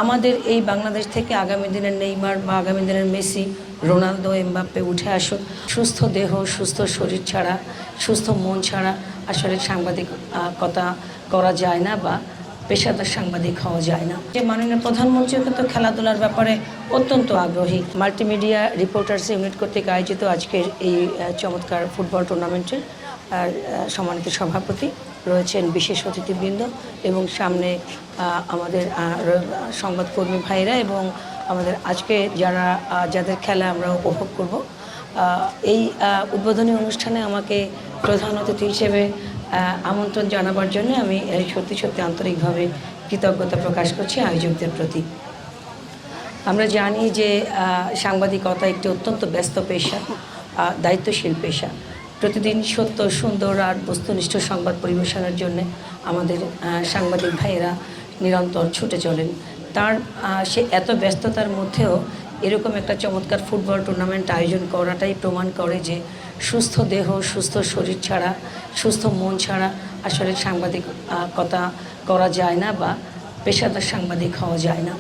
আমাদের এই বাংলাদেশ থেকে আগামী দিনের নেইমার বা আগামী দিনের মেসি, রোনালদো, এমবাপ্পে উঠে আসুক। সুস্থ দেহ, সুস্থ শরীর ছাড়া, সুস্থ মন ছাড়া আসলে সাংবাদিকতা করা যায় না বা পেশাদার সাংবাদিক হওয়া যায় না। যে মাননীয় প্রধানমন্ত্রীও কিন্তু খেলাধুলার ব্যাপারে অত্যন্ত আগ্রহী। মাল্টিমিডিয়া রিপোর্টার্স ইউনিট কর্তৃক আয়োজিত আজকের এই চমৎকার ফুটবল টুর্নামেন্টের সম্মানিত সভাপতি রয়েছেন বিশেষ অতিথিবৃন্দ এবং সামনে আমাদের সংবাদকর্মী ভাইরা এবং আমাদের আজকে যাদের খেলা আমরা উপভোগ করব। এই উদ্বোধনী অনুষ্ঠানে আমাকে প্রধান অতিথি হিসেবে আমন্ত্রণ জানাবার জন্য আমি সত্যি সত্যি আন্তরিকভাবে কৃতজ্ঞতা প্রকাশ করছি আয়োজকদের প্রতি। আমরা জানি যে সাংবাদিকতা একটি অত্যন্ত ব্যস্ত পেশা, দায়িত্বশীল পেশা। প্রতিদিন সত্য, সুন্দর আর বস্তুনিষ্ঠ সংবাদ পরিবেশনের জন্য আমাদের সাংবাদিক ভাইয়েরা নিরন্তর ছুটে চলেন। সে এত ব্যস্ততার মধ্যেও এরকম একটা চমৎকার ফুটবল টুর্নামেন্ট আয়োজন করাটাই প্রমাণ করে যে সুস্থ দেহ, সুস্থ শরীর ছাড়া, সুস্থ মন ছাড়া আসলে সাংবাদিকতা করা যায় না বা পেশাদার সাংবাদিক হওয়া যায় না।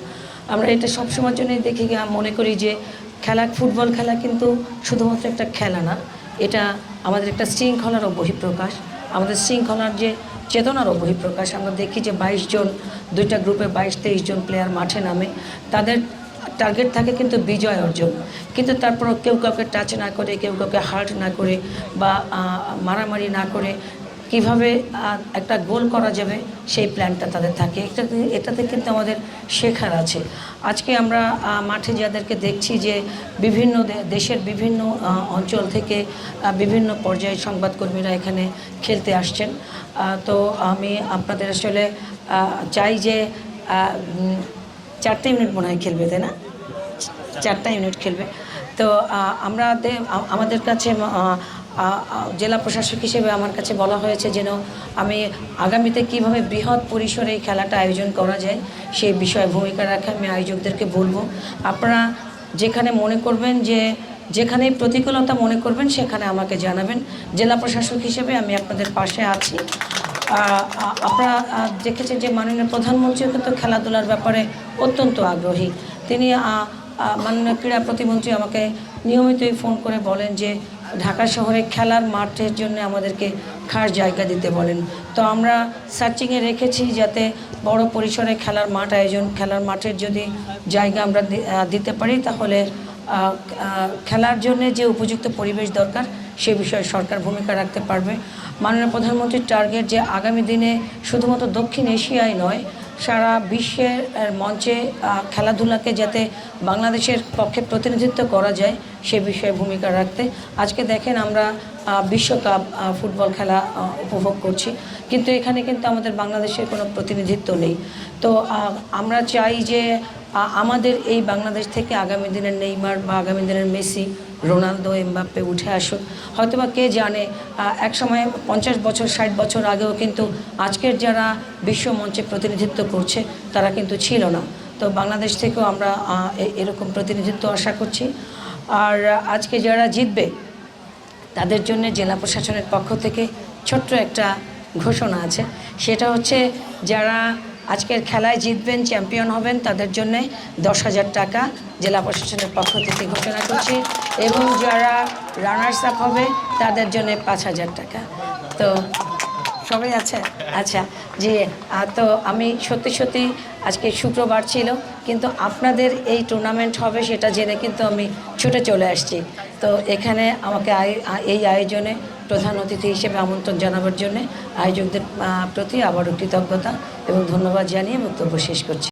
আমরা এটা সবসময়ের জন্যই দেখি, মনে করি যে ফুটবল খেলা কিন্তু শুধুমাত্র একটা খেলা না, এটা আমাদের একটা শৃঙ্খলারও বহিঃপ্রকাশ, আমাদের শৃঙ্খলার যে চেতনারও বহিঃপ্রকাশ। আমরা দেখি যে 22 জন, দুইটা গ্রুপে 22-23 জন প্লেয়ার মাঠে নামে, তাদের টার্গেট থাকে কিন্তু বিজয় অর্জন, কিন্তু তারপরও কেউ কাউকে টাচ না করে, কেউ কাউকে হার্ট না করে বা মারামারি না করে কিভাবে একটা গোল করা যাবে সেই প্ল্যানটা তাদের থাকে। এটাতে কিন্তু আমাদের শেখার আছে। আজকে আমরা মাঠে যাদেরকে দেখছি যে বিভিন্ন দেশের বিভিন্ন অঞ্চল থেকে বিভিন্ন পর্যায়ে সংবাদকর্মীরা এখানে খেলতে আসছেন। তো আমি আপনাদের আসলে চাই যে 4 ইউনিট মনে হয় খেলবে, তাই না? 4 ইউনিট খেলবে। তো আমাদের কাছে জেলা প্রশাসক হিসেবে আমার কাছে বলা হয়েছে যেন আমি আগামীতে কিভাবে বৃহৎ পরিসরে এই খেলাটা আয়োজন করা যায় সেই বিষয়ে ভূমিকা রাখা আমি আয়োজকদেরকে বলবো। আপনারা যেখানে মনে করবেন যে যেখানেই প্রতিকূলতা মনে করবেন সেখানে আমাকে জানাবেন। জেলা প্রশাসক হিসেবে আমি আপনাদের পাশে আছি। আপনারা দেখেছেন যে মাননীয় প্রধানমন্ত্রীও কিন্তু খেলাধুলার ব্যাপারে অত্যন্ত আগ্রহী। তিনি মাননীয় ক্রীড়া প্রতিমন্ত্রী আমাকে নিয়মিতই ফোন করে বলেন যে ঢাকা শহরে খেলার মাঠের জন্য আমাদেরকে খাস জায়গা দিতে বলেন। তো আমরা সার্চিংয়ে রেখেছি যাতে বড় পরিসরে খেলার মাঠের যদি জায়গা আমরা দিতে পারি তাহলে খেলার জন্য যে উপযুক্ত পরিবেশ দরকার সে বিষয়ে সরকার ভূমিকা রাখতে পারবে। মাননীয় প্রধানমন্ত্রীর টার্গেট যে আগামী দিনে শুধুমাত্র দক্ষিণ এশিয়ায় নয়, সারা বিশ্বের মঞ্চে খেলাধুলাকে যাতে বাংলাদেশের পক্ষে প্রতিনিধিত্ব করা যায় সে বিষয়ে ভূমিকা রাখতে। আজকে দেখেন আমরা বিশ্বকাপ ফুটবল খেলা উপভোগ করছি, কিন্তু এখানে কিন্তু আমাদের বাংলাদেশের কোনো প্রতিনিধিত্ব নেই। তো আমরা চাই যে আমাদের এই বাংলাদেশ থেকে আগামী দিনের নেইমার বা আগামী দিনের মেসি, রোনালদো, এমবাপ্পে উঠে আসুক। হয়তোবা কে জানে একসময় 50 বছর 60 বছর আগেও কিন্তু আজকের যারা বিশ্ব মঞ্চে প্রতিনিধিত্ব করছে তারা কিন্তু ছিল না। তো বাংলাদেশ থেকেও আমরা এরকম প্রতিনিধিত্ব আশা করছি। আর আজকে যারা জিতবে তাদের জন্য জেলা প্রশাসনের পক্ষ থেকে ছোট্ট একটা ঘোষণা আছে, সেটা হচ্ছে যারা আজকের খেলায় জিতবেন, চ্যাম্পিয়ন হবেন, তাদের জন্যে 10,000 টাকা জেলা প্রশাসনের পক্ষ থেকে ঘোষণা করছি এবং যারা রানার্স আপ হবে তাদের জন্য 5,000 টাকা। তো সবাই আছে? আচ্ছা জি। তো আমি সত্যি আজকে শুক্রবার ছিল, কিন্তু আপনাদের এই টুর্নামেন্ট হবে সেটা জেনে কিন্তু আমি ছুটে চলে আসছি। তো এখানে আমাকে এই আয়োজনে প্রধান অতিথি হিসেবে আমন্ত্রণ জানাবার জন্য আয়োজকদের প্রতি আবারও কৃতজ্ঞতা এবং ধন্যবাদ জানিয়ে বক্তব্য শেষ করছি।